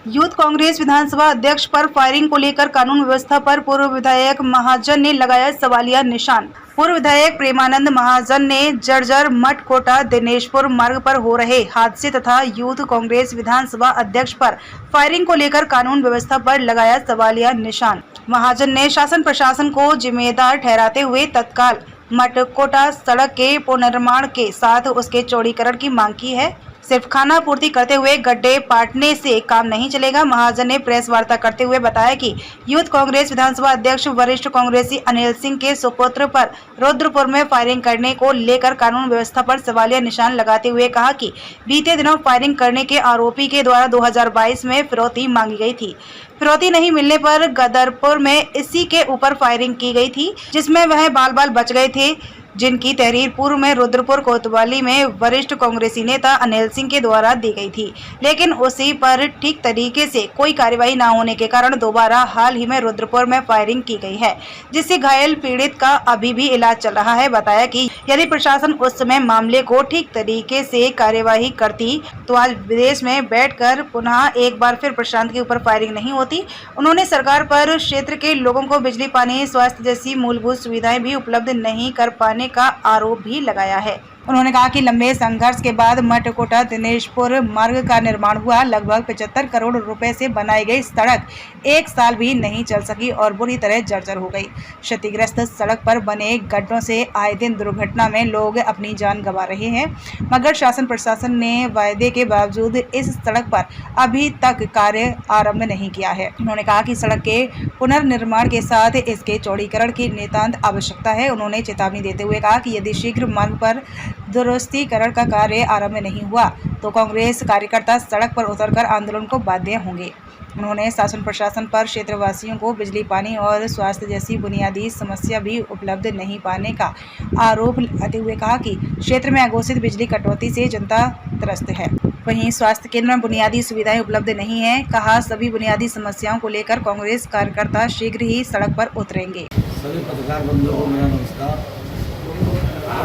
Youth Congress विधानसभा अध्यक्ष पर firing को लेकर कानून व्यवस्था पर पूर्व विधायक महाजन ने लगाया सवालिया निशान। पूर्व विधायक प्रेमानंद महाजन ने जर्जर मठ कोटा दिनेशपुर मार्ग पर हो रहे हादसे तथा यूथ कांग्रेस विधानसभा अध्यक्ष पर फायरिंग को लेकर कानून व्यवस्था पर लगाया सवालिया निशान। महाजन ने शासन प्रशासन को जिम्मेदार ठहराते हुए तत्काल मठकोटा सड़क के पुनर्निर्माण के साथ उसके चौड़ीकरण की मांग की है। सिर्फ खाना पूर्ति करते हुए गड्ढे पाटने से काम नहीं चलेगा। महाजन ने प्रेस वार्ता करते हुए बताया कि यूथ कांग्रेस विधानसभा अध्यक्ष वरिष्ठ कांग्रेसी अनिल सिंह के सुपुत्र पर रुद्रपुर में फायरिंग करने को लेकर कानून व्यवस्था पर सवालिया निशान लगाते हुए कहा कि बीते दिनों फायरिंग करने के आरोपी के द्वारा 2022 में फिरौती मांगी गई थी। फिरौती नहीं मिलने पर गदरपुर में इसी के ऊपर फायरिंग की गई थी, जिसमें वह बाल बाल बच गए थे, जिनकी तहरीर पूर्व में रुद्रपुर कोतवाली में वरिष्ठ कांग्रेसी नेता अनिल सिंह के द्वारा दी गई थी, लेकिन उसी पर ठीक तरीके से कोई कार्यवाही न होने के कारण दोबारा हाल ही में रुद्रपुर में फायरिंग की गई है, जिससे घायल पीड़ित का अभी भी इलाज चल रहा है। बताया कि यदि प्रशासन उस समय मामले को ठीक तरीके से कार्यवाही करती तो आज विदेश में बैठकर पुनः एक बार फिर प्रशांत के ऊपर फायरिंग नहीं होती। उन्होंने सरकार पर क्षेत्र के लोगों को बिजली, पानी, स्वास्थ्य जैसी मूलभूत सुविधाएं भी उपलब्ध नहीं कर पाने का आरोप भी लगाया है। उन्होंने कहा कि लंबे संघर्ष के बाद मठकोटा दिनेशपुर मार्ग का निर्माण हुआ। लगभग 75 करोड़ रुपए से बनाई गई सड़क 1 साल भी नहीं चल सकी और बुरी तरह जर्जर हो गई। क्षतिग्रस्त सड़क पर बने गड्ढों से आए दिन दुर्घटना में लोग अपनी जान गंवा रहे हैं, मगर शासन प्रशासन ने वायदे के बावजूद इस सड़क पर अभी तक कार्य आरंभ नहीं किया है। उन्होंने कहा कि सड़क के पुनर्निर्माण के साथ इसके चौड़ीकरण की नितांत आवश्यकता है। उन्होंने चेतावनी देते हुए कहा कि यदि शीघ्र मार्ग पर दुरुस्तीकरण का कार्य आरंभ नहीं हुआ तो कांग्रेस कार्यकर्ता सड़क पर उतरकर आंदोलन को बाध्य होंगे। उन्होंने शासन प्रशासन पर क्षेत्रवासियों को बिजली, पानी और स्वास्थ्य जैसी बुनियादी समस्या भी उपलब्ध नहीं पाने का आरोप लगाते हुए कहा कि क्षेत्र में अघोषित बिजली कटौती से जनता त्रस्त है। वहीं स्वास्थ्य केंद्र में बुनियादी सुविधाएं उपलब्ध नहीं है। कहा सभी बुनियादी समस्याओं को लेकर कांग्रेस कार्यकर्ता शीघ्र ही सड़क पर उतरेंगे। सभी पत्रकार बंधुओं को मेरा नमस्कार।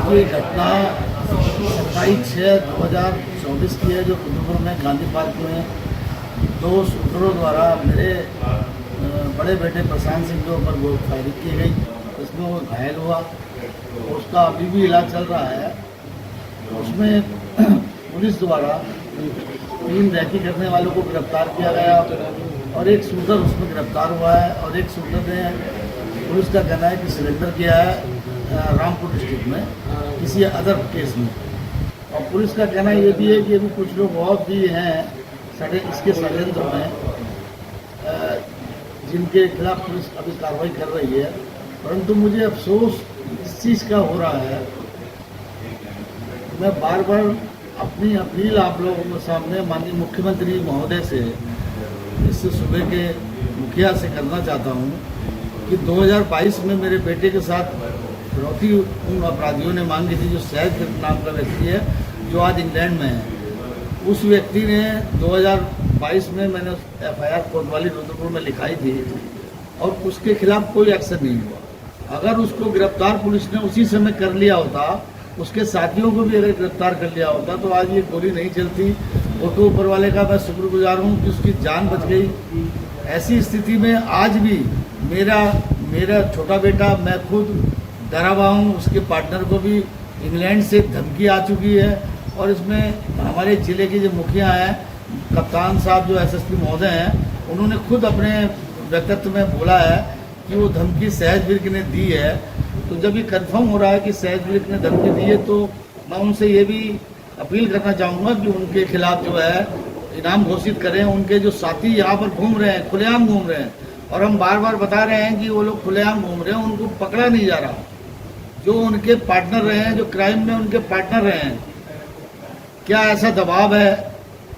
ये घटना 27/6/2024 की है, जो रुद्रपुर में गांधी पार्क में 2 शूटरों द्वारा मेरे बड़े बेटे प्रशांत सिंह के ऊपर वो फायरिंग की गई, जिसमें वो घायल हुआ। उसका अभी भी इलाज चल रहा है। उसमें पुलिस द्वारा 3 रैकी करने वालों को गिरफ्तार किया गया और एक शूटर उसमें गिरफ्तार हुआ है और एक शूटर ने पुलिस का कहना है कि सरेंडर किया है रामपुर डिस्ट्रिक्ट में किसी अदर केस में। और पुलिस का कहना ये भी है कि अभी कुछ लोग और भी हैं इसके षड्यंत्र में, जिनके खिलाफ पुलिस अभी कार्रवाई कर रही है। परंतु मुझे अफसोस इस चीज़ का हो रहा है। मैं बार बार अपनी अपील आप लोगों के सामने माननीय मुख्यमंत्री महोदय से, इससे सूबे के मुखिया से करना चाहता हूँ कि 2022 में मेरे बेटे के साथ फिरौती उन अपराधियों ने मांगी थी, जो सैद नाम का व्यक्ति है, जो आज इंग्लैंड में है। उस व्यक्ति ने 2022 में मैंने FIR कोतवाली रुद्रपुर में लिखाई थी और उसके खिलाफ कोई एक्शन नहीं हुआ। अगर उसको गिरफ्तार पुलिस ने उसी समय कर लिया होता, उसके साथियों को भी अगर गिरफ्तार कर लिया होता, तो आज ये गोली नहीं चलती। फोटो ऊपर वाले का मैं शुक्रगुजार हूँ कि उसकी जान बच गई। ऐसी स्थिति में आज भी मेरा छोटा बेटा, मैं खुद डरा हुआ हूँ। उसके पार्टनर को भी इंग्लैंड से धमकी आ चुकी है और इसमें हमारे ज़िले के जो मुखिया हैं, कप्तान साहब जो SSP महोदय हैं, उन्होंने खुद अपने व्यक्तित्व में बोला है कि वो धमकी सहज विर्क ने दी है। तो जब ये कंफर्म हो रहा है कि सहज विर्क ने धमकी दी है, तो मैं उनसे ये भी अपील करना चाहूँगा कि उनके खिलाफ जो है इनाम घोषित करें। उनके जो साथी यहाँ पर घूम रहे हैं, खुलेआम घूम रहे हैं, और हम बार बार बता रहे हैं कि वो लोग खुलेआम घूम रहे हैं, उनको पकड़ा नहीं जा रहा। जो उनके पार्टनर रहे हैं, जो क्राइम में उनके पार्टनर रहे हैं, क्या ऐसा दबाव है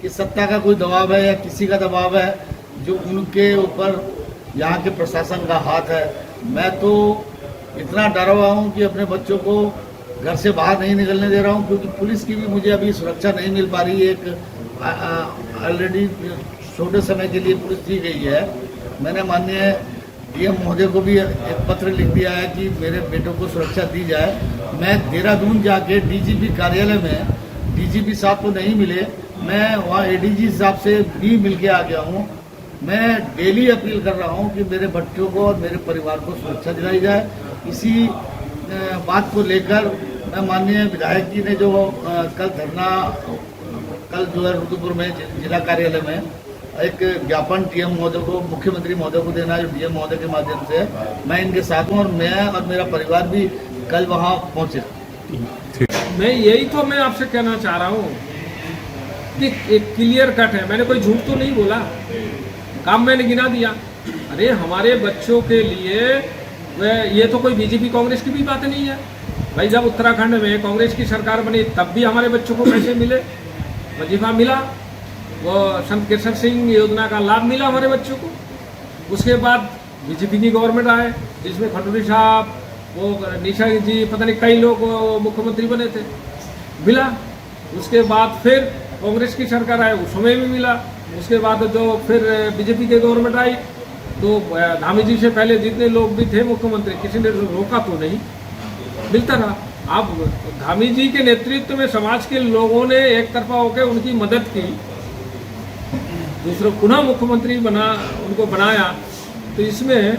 कि सत्ता का कोई दबाव है या किसी का दबाव है जो उनके ऊपर यहाँ के प्रशासन का हाथ है? मैं तो इतना डरा हुआ हूँ कि अपने बच्चों को घर से बाहर नहीं निकलने दे रहा हूँ, क्योंकि पुलिस की भी मुझे अभी सुरक्षा नहीं मिल पा रही है। एक ऑलरेडी छोटे समय के लिए पुलिस दी गई है। मैंने माननीय DM महोदय को भी एक पत्र लिख दिया है कि मेरे बेटों को सुरक्षा दी जाए। मैं देहरादून जाके DGP कार्यालय में, DGP साहब तो नहीं मिले, मैं वहाँ एडीजी साहब से भी मिल के आ गया हूँ। मैं डेली अपील कर रहा हूँ कि मेरे बच्चों को और मेरे परिवार को सुरक्षा दिलाई जाए। इसी बात को लेकर मैं माननीय विधायक जी ने जो कल धरना कल जो है रुद्रपुर में जिला कार्यालय में एक ज्ञापन डीएम महोदय को, मुख्यमंत्री महोदय को देना है, जो डीएम महोदय के माध्यम से मैं इनके साथ हूँ और मैं और मेरा परिवार भी कल वहाँ पहुँचे। मैं यही तो मैं आपसे कहना चाह रहा हूँ कि एक क्लियर कट है, मैंने कोई झूठ तो नहीं बोला, काम मैंने गिना दिया। अरे हमारे बच्चों के लिए ये तो कोई बीजेपी कांग्रेस की भी बात नहीं है भाई। जब उत्तराखंड में कांग्रेस की सरकार बनी तब भी हमारे बच्चों को पैसे मिले, वजीफा मिला, वो संत केसर सिंह योजना का लाभ मिला हमारे बच्चों को। उसके बाद बीजेपी की गवर्नमेंट आए जिसमें खंडूरी साहब, वो निशा जी, पता नहीं कई लोग मुख्यमंत्री बने थे, मिला। उसके बाद फिर कांग्रेस की सरकार आए, उस समय भी मिला। उसके बाद जो फिर बीजेपी की गवर्नमेंट आई तो धामी जी से पहले जितने लोग भी थे मुख्यमंत्री, किसी ने रोका तो नहीं, मिलता रहा। अब धामी जी के नेतृत्व में समाज के लोगों ने एक तरफा होकर उनकी मदद की, दूसरा पुनः मुख्यमंत्री उनको बनाया, तो इसमें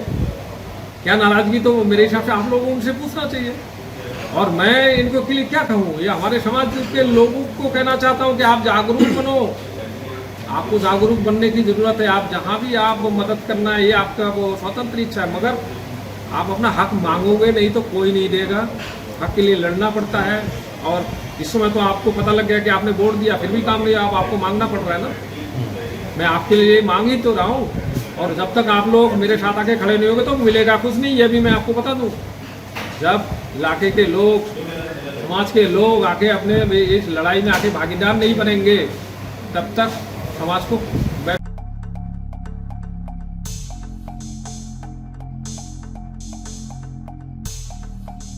क्या नाराजगी, तो मेरे हिसाब से आप लोगों को उनसे पूछना चाहिए। और मैं इनको के लिए क्या कहूँ, ये हमारे समाज के लोगों को कहना चाहता हूँ कि आप जागरूक बनो, आपको जागरूक बनने की ज़रूरत है। आप जहाँ भी आप मदद करना है, ये आपका वो स्वतंत्र इच्छा है, मगर आप अपना हक मांगोगे नहीं तो कोई नहीं देगा। हक के लिए लड़ना पड़ता है। और इस समय तो आपको पता लग गया कि आपने वोट दिया फिर भी काम नहीं, आपको मांगना पड़ रहा है ना। मैं आपके लिए मांग ही तो रहा हूँ, और जब तक आप लोग मेरे साथ आके खड़े नहीं होंगे तो मिलेगा कुछ नहीं। ये भी मैं आपको बता दूँ, जब इलाके के लोग, समाज के लोग आके अपने इस लड़ाई में आके भागीदार नहीं बनेंगे तब तक समाज को